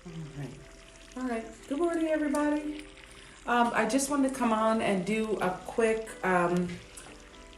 Right. All right. Good morning, everybody. I just wanted to come on and do a quick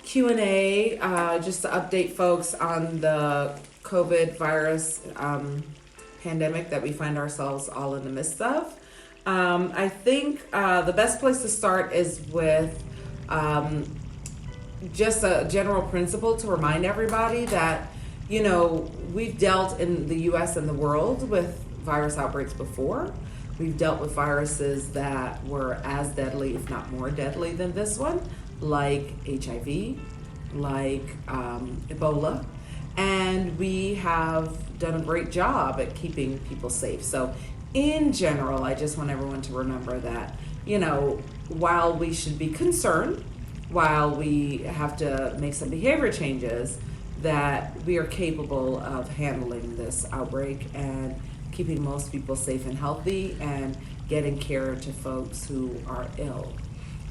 Q&A just to update folks on the COVID virus pandemic that we find ourselves all in the midst of. I think the best place to start is with just a general principle to remind everybody that, we've dealt in the US and the world with virus outbreaks before. We've dealt with viruses that were as deadly, if not more deadly than this one, like HIV, like Ebola. And we have done a great job at keeping people safe. So in general, I just want everyone to remember that, while we should be concerned, while we have to make some behavior changes, that we are capable of handling this outbreak and keeping most people safe and healthy and getting care to folks who are ill.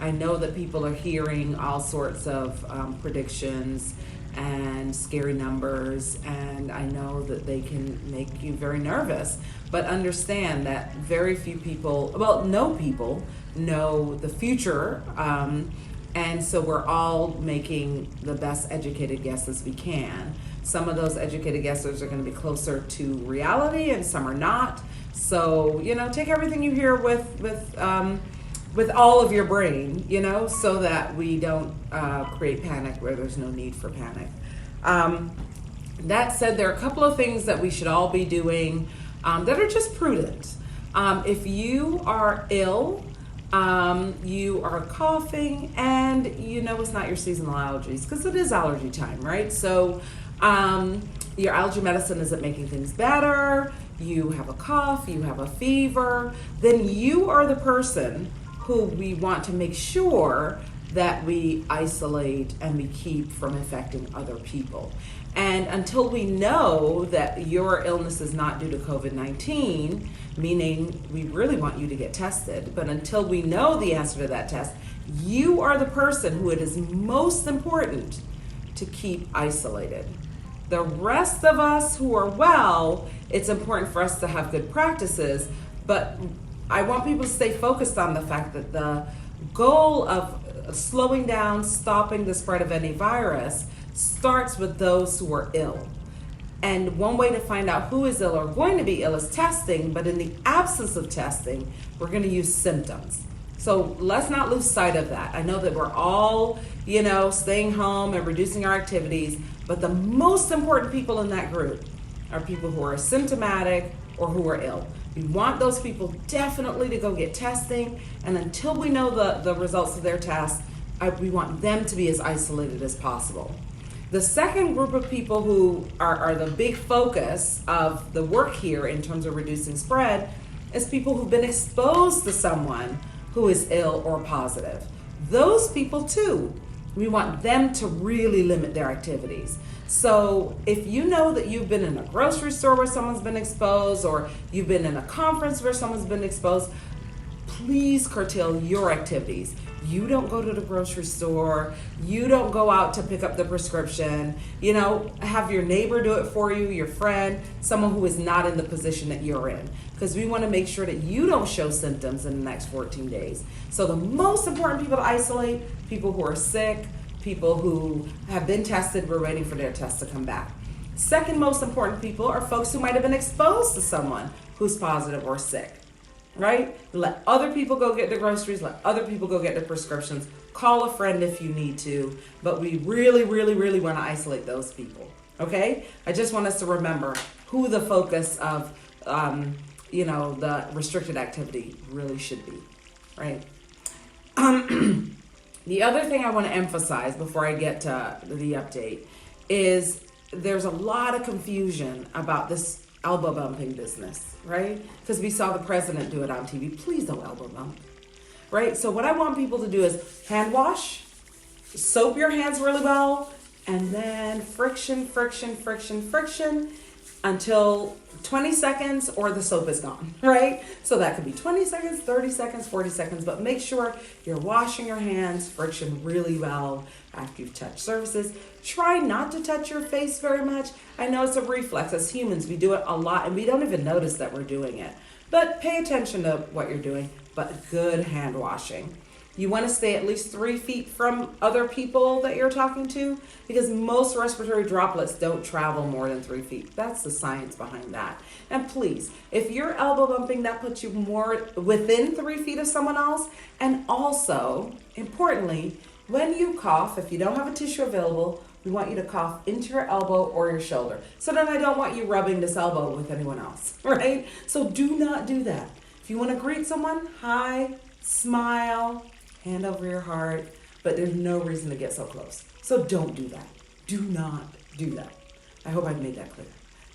I know that people are hearing all sorts of predictions and scary numbers, and I know that they can make you very nervous. But understand that very few people, no people know the future, and so we're all making the best educated guesses we can. Some of those educated guesses are going to be closer to reality, and some are not. So take everything you hear with all of your brain, so that we don't create panic where there's no need for panic. That said, there are a couple of things that we should all be doing that are just prudent. If you are ill, you are coughing, and it's not your seasonal allergies, because it is allergy time, right? So your allergy medicine isn't making things better, you have a cough, you have a fever, then you are the person who we want to make sure that we isolate and we keep from infecting other people. And until we know that your illness is not due to COVID-19, meaning we really want you to get tested, but until we know the answer to that test, you are the person who it is most important to keep isolated. The rest of us who are well, it's important for us to have good practices, but I want people to stay focused on the fact that the goal of slowing down, stopping the spread of any virus starts with those who are ill. And one way to find out who is ill or going to be ill is testing, but in the absence of testing, we're going to use symptoms. So let's not lose sight of that. I know that we're all, staying home and reducing our activities, but the most important people in that group are people who are symptomatic or who are ill. We want those people definitely to go get testing, and until we know the results of their test, we want them to be as isolated as possible. The second group of people who are the big focus of the work here in terms of reducing spread is people who've been exposed to someone who is ill or positive. Those people too, we want them to really limit their activities. So if you know that you've been in a grocery store where someone's been exposed, or you've been in a conference where someone's been exposed, please curtail your activities. You don't go to the grocery store. You don't go out to pick up the prescription. Have your neighbor do it for you, your friend, someone who is not in the position that you're in. Because we want to make sure that you don't show symptoms in the next 14 days. So the most important people to isolate, people who are sick, people who have been tested, we're waiting for their tests to come back. Second most important people are folks who might have been exposed to someone who's positive or sick. Right? Let other people go get the groceries, let other people go get the prescriptions, call a friend if you need to, but we really, really, really want to isolate those people. Okay? I just want us to remember who the focus of, the restricted activity really should be. Right? The other thing I want to emphasize before I get to the update is there's a lot of confusion about this elbow bumping business, right? Because we saw the president do it on TV. Please don't elbow bump, right? So what I want people to do is hand wash, soap your hands really well, and then friction, friction, friction, friction until 20 seconds or the soap is gone, right? So that could be 20 seconds, 30 seconds, 40 seconds, but make sure you're washing your hands, friction really well after you've touched surfaces. Try not to touch your face very much. I know it's a reflex. As humans, we do it a lot and we don't even notice that we're doing it. But pay attention to what you're doing, but good hand washing. You want to stay at least 3 feet from other people that you're talking to, because most respiratory droplets don't travel more than 3 feet. That's the science behind that. And please, if you're elbow bumping, that puts you more within 3 feet of someone else. And also, importantly, when you cough, if you don't have a tissue available, we want you to cough into your elbow or your shoulder. So then I don't want you rubbing this elbow with anyone else, right? So do not do that. If you want to greet someone, hi, smile, hand over your heart, but there's no reason to get so close. So don't do that. Do not do that. I hope I've made that clear.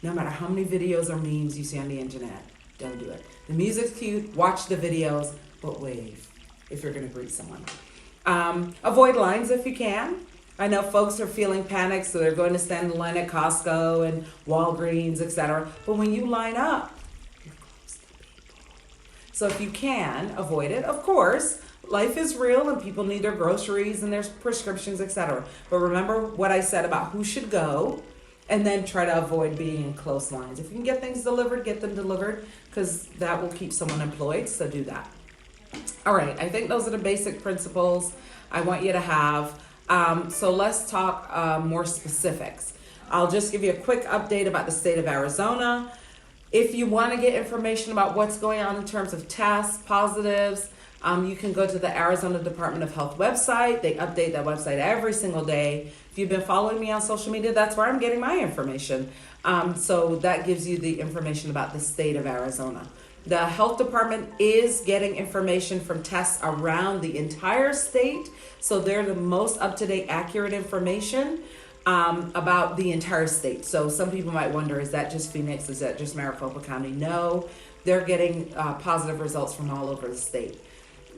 No matter how many videos or memes you see on the internet, don't do it. The music's cute, watch the videos, but wave if you're gonna greet someone. Avoid lines if you can. I know folks are feeling panicked, so they're going to stand in line at Costco and Walgreens, etc. But when you line up, you're close to people. So if you can, avoid it. Of course, life is real and people need their groceries and their prescriptions, etc. But remember what I said about who should go, and then try to avoid being in close lines. If you can get things delivered, get them delivered, because that will keep someone employed, so do that. All right, I think those are the basic principles I want you to have. So let's talk more specifics. I'll just give you a quick update about the state of Arizona. If you want to get information about what's going on in terms of tests, positives, you can go to the Arizona Department of Health website. They update that website every single day. If you've been following me on social media, that's where I'm getting my information. So that gives you the information about the state of Arizona. The health department is getting information from tests around the entire state. So they're the most up-to-date, accurate information about the entire state. So some people might wonder, is that just Phoenix? Is that just Maricopa County? No, they're getting positive results from all over the state.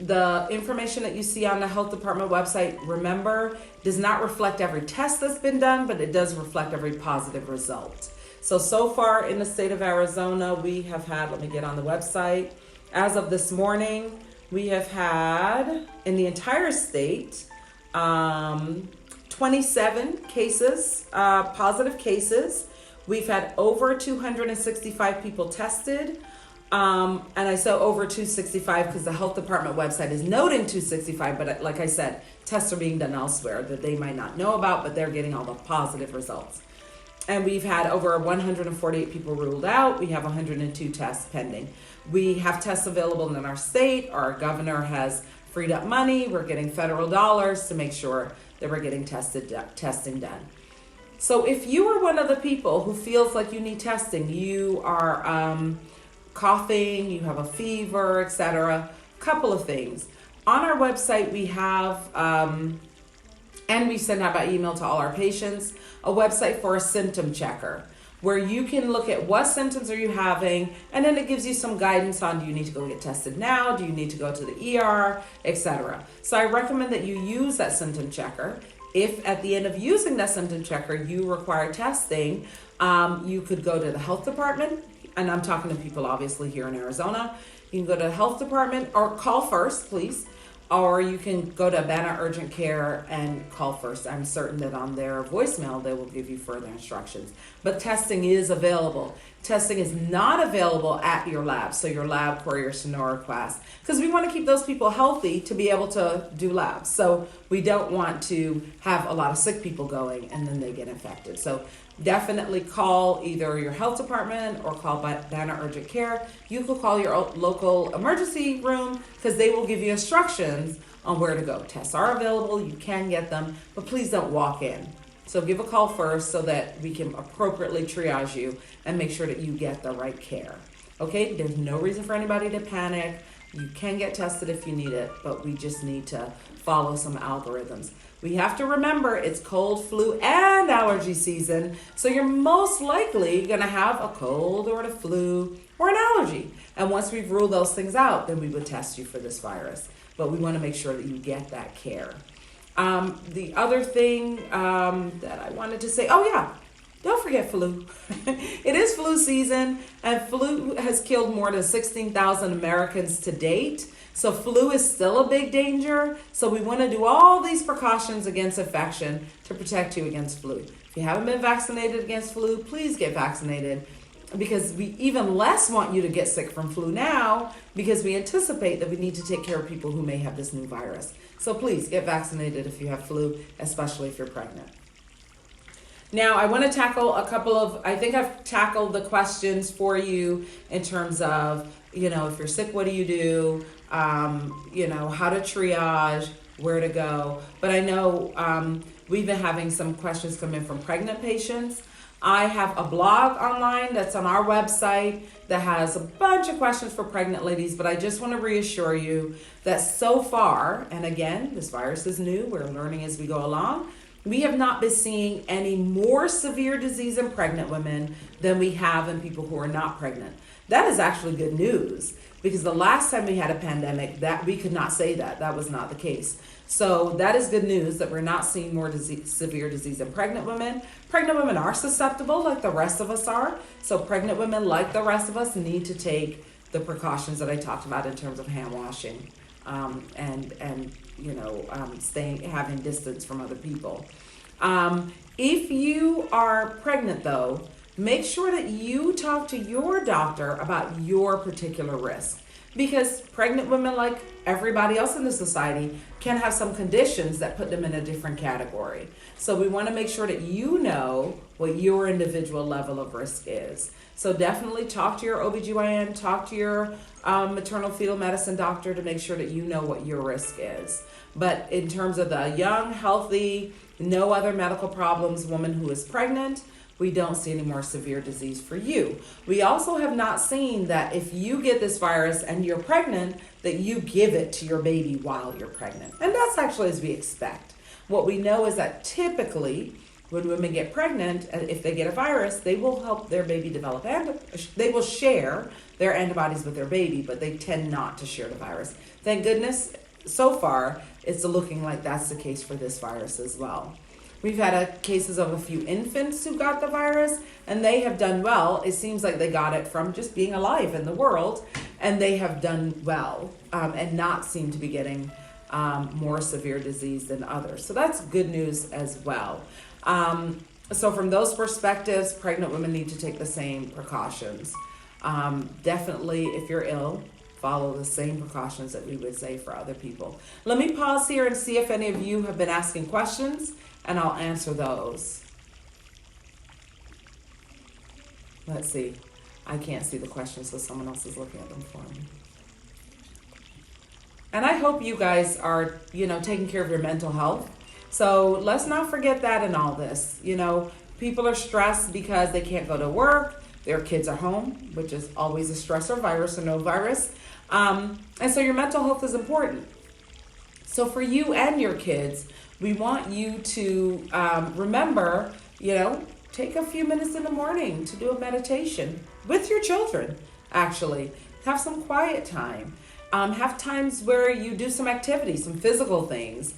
The information that you see on the health department website, remember, does not reflect every test that's been done, but it does reflect every positive result. So far in the state of Arizona, we have had, let me get on the website, as of this morning, we have had, in the entire state, 27 cases, positive cases. We've had over 265 people tested. And I said over 265 because the health department website is noting 265, but like I said, tests are being done elsewhere that they might not know about, but they're getting all the positive results. And we've had over 148 people ruled out. We have 102 tests pending. We have tests available in our state. Our governor has freed up money. We're getting federal dollars to make sure that we're getting testing done. So if you are one of the people who feels like you need testing, you are coughing, you have a fever, etc., couple of things. On our website, we have, and we send out by email to all our patients, a website for a symptom checker, where you can look at what symptoms are you having, and then it gives you some guidance on, do you need to go get tested now? Do you need to go to the ER, etc. So I recommend that you use that symptom checker. If at the end of using that symptom checker, you require testing, you could go to the health department, and I'm talking to people obviously here in Arizona. You can go to the health department or call first, please. Or you can go to Banner Urgent Care and call first. I'm certain that on their voicemail, they will give you further instructions. But testing is available. Testing is not available at your lab, so your lab or your Sonora class, because we want to keep those people healthy to be able to do labs. So we don't want to have a lot of sick people going and then they get infected. So definitely call either your health department or call Banner Urgent Care. You could call your local emergency room because they will give you instructions on where to go. Tests are available, you can get them, but please don't walk in. So give a call first so that we can appropriately triage you and make sure that you get the right care. Okay, there's no reason for anybody to panic. You can get tested if you need it, but we just need to follow some algorithms. We have to remember it's cold, flu, and allergy season, so you're most likely going to have a cold or the flu or an allergy. And once we've ruled those things out, then we would test you for this virus. But we want to make sure that you get that care. The other thing that I wanted to say, don't forget flu. It is flu season, and flu has killed more than 16,000 Americans to date. So flu is still a big danger. So we want to do all these precautions against infection to protect you against flu. If you haven't been vaccinated against flu, please get vaccinated. because we even less want you to get sick from flu now, because we anticipate that we need to take care of people who may have this new virus. So please get vaccinated if you have flu, especially if you're pregnant. Now, I want to tackle I think I've tackled the questions for you in terms of, if you're sick, what do you do? How to triage, where to go. But I know we've been having some questions come in from pregnant patients. I have a blog online that's on our website that has a bunch of questions for pregnant ladies, but I just want to reassure you that so far, and again, this virus is new, we're learning as we go along, we have not been seeing any more severe disease in pregnant women than we have in people who are not pregnant. That is actually good news, because the last time we had a pandemic, that we could not say that was not the case. So that is good news that we're not seeing more severe disease in pregnant women. Pregnant women are susceptible like the rest of us are. So pregnant women, like the rest of us, need to take the precautions that I talked about in terms of hand washing and having distance from other people. If you are pregnant, though, make sure that you talk to your doctor about your particular risk, because pregnant women, like everybody else in the society, can have some conditions that put them in a different category. So we want to make sure that you know what your individual level of risk is. So definitely talk to your OBGYN, talk to your maternal fetal medicine doctor to make sure that you know what your risk is. But in terms of the young, healthy, no other medical problems woman who is pregnant, we don't see any more severe disease for you. We also have not seen that if you get this virus and you're pregnant, that you give it to your baby while you're pregnant. And that's actually as we expect. What we know is that typically when women get pregnant, if they get a virus, they will help their baby develop, and they will share their antibodies with their baby, but they tend not to share the virus. Thank goodness, so far, it's looking like that's the case for this virus as well. We've had cases of a few infants who got the virus, and they have done well. It seems like they got it from just being alive in the world, and they have done well and not seem to be getting more severe disease than others. So that's good news as well. So from those perspectives, pregnant women need to take the same precautions. Definitely, if you're ill, follow the same precautions that we would say for other people. Let me pause here and see if any of you have been asking questions, and I'll answer those. Let's see. I can't see the questions, so someone else is looking at them for me. And I hope you guys are, taking care of your mental health. So let's not forget that in all this. People are stressed because they can't go to work. Their kids are home, which is always a stressor, virus or no virus. And so your mental health is important. So for you and your kids, we want you to remember, take a few minutes in the morning to do a meditation with your children, actually. Have some quiet time. Have times where you do some activities, some physical things,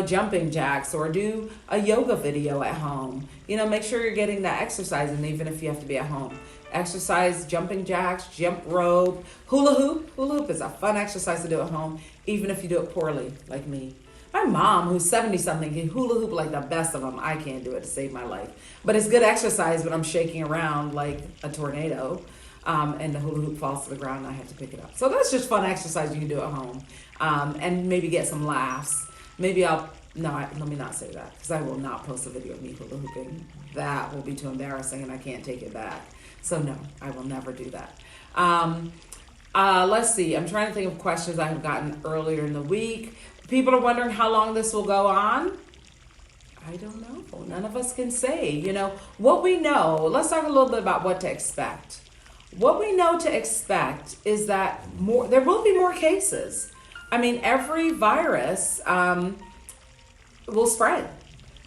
jumping jacks, or do a yoga video at home. Make sure you're getting that exercise, and even if you have to be at home. Exercise, jumping jacks, jump rope, hula hoop. Hula hoop is a fun exercise to do at home, even if you do it poorly, like me. My mom, who's 70-something, can hula hoop like the best of them. I can't do it to save my life. But it's good exercise when I'm shaking around like a tornado. And the hula hoop falls to the ground and I have to pick it up. So that's just fun exercise you can do at home. And maybe get some laughs. Let me not say that, because I will not post a video of me hula hooping. That will be too embarrassing and I can't take it back. So no, I will never do that. Let's see. I'm trying to think of questions I have gotten earlier in the week. People are wondering how long this will go on. I don't know. None of us can say. What we know, let's talk a little bit about what to expect. What we know to expect is that there will be more cases. I mean, every virus will spread.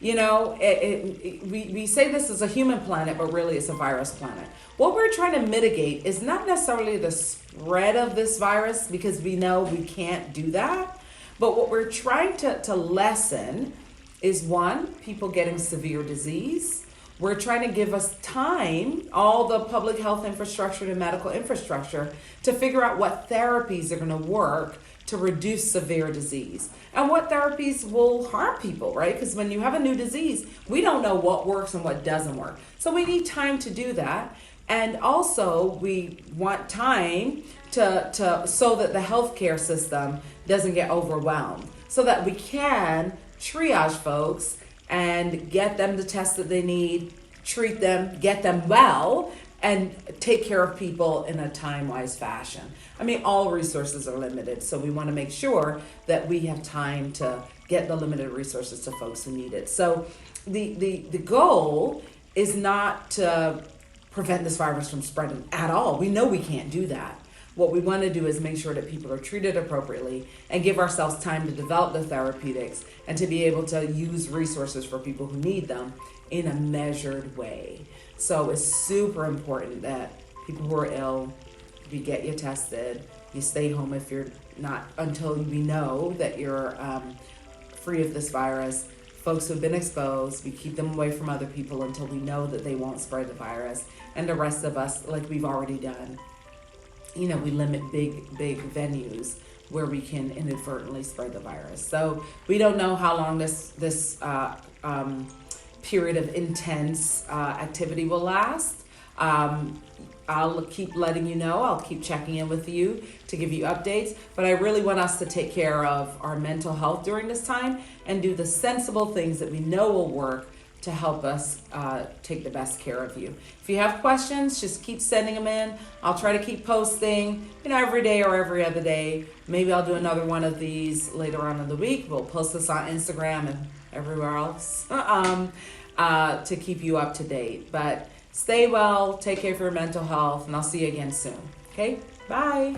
We say this is a human planet, but really it's a virus planet. What we're trying to mitigate is not necessarily the spread of this virus, because we know we can't do that. But what we're trying to lessen is, one, people getting severe disease. We're trying to give us time, all the public health infrastructure and medical infrastructure, to figure out what therapies are going to work to reduce severe disease and what therapies will harm people, right? Because when you have a new disease, we don't know what works and what doesn't work. So we need time to do that. And also, we want time to so that the healthcare system doesn't get overwhelmed, so that we can triage folks and get them the tests that they need, treat them, get them well, and take care of people in a time-wise fashion. I mean, all resources are limited, so we want to make sure that we have time to get the limited resources to folks who need it. So the goal is not to prevent this virus from spreading at all. We know we can't do that. What we want to do is make sure that people are treated appropriately and give ourselves time to develop the therapeutics and to be able to use resources for people who need them in a measured way. So it's super important that people who are ill, you get you tested, you stay home if you're not, until we know that you're free of this virus. Folks who've been exposed, we keep them away from other people until we know that they won't spread the virus. And the rest of us, like we've already done, we limit big venues where we can inadvertently spread the virus. So we don't know how long this period of intense activity will last. I'll keep letting you know. I'll keep checking in with you to give you updates. But I really want us to take care of our mental health during this time and do the sensible things that we know will work to help us take the best care of you. If you have questions, just keep sending them in. I'll try to keep posting, every day or every other day. Maybe I'll do another one of these later on in the week. We'll post this on Instagram and everywhere else to keep you up to date. But stay well, take care of your mental health, and I'll see you again soon. Okay? Bye.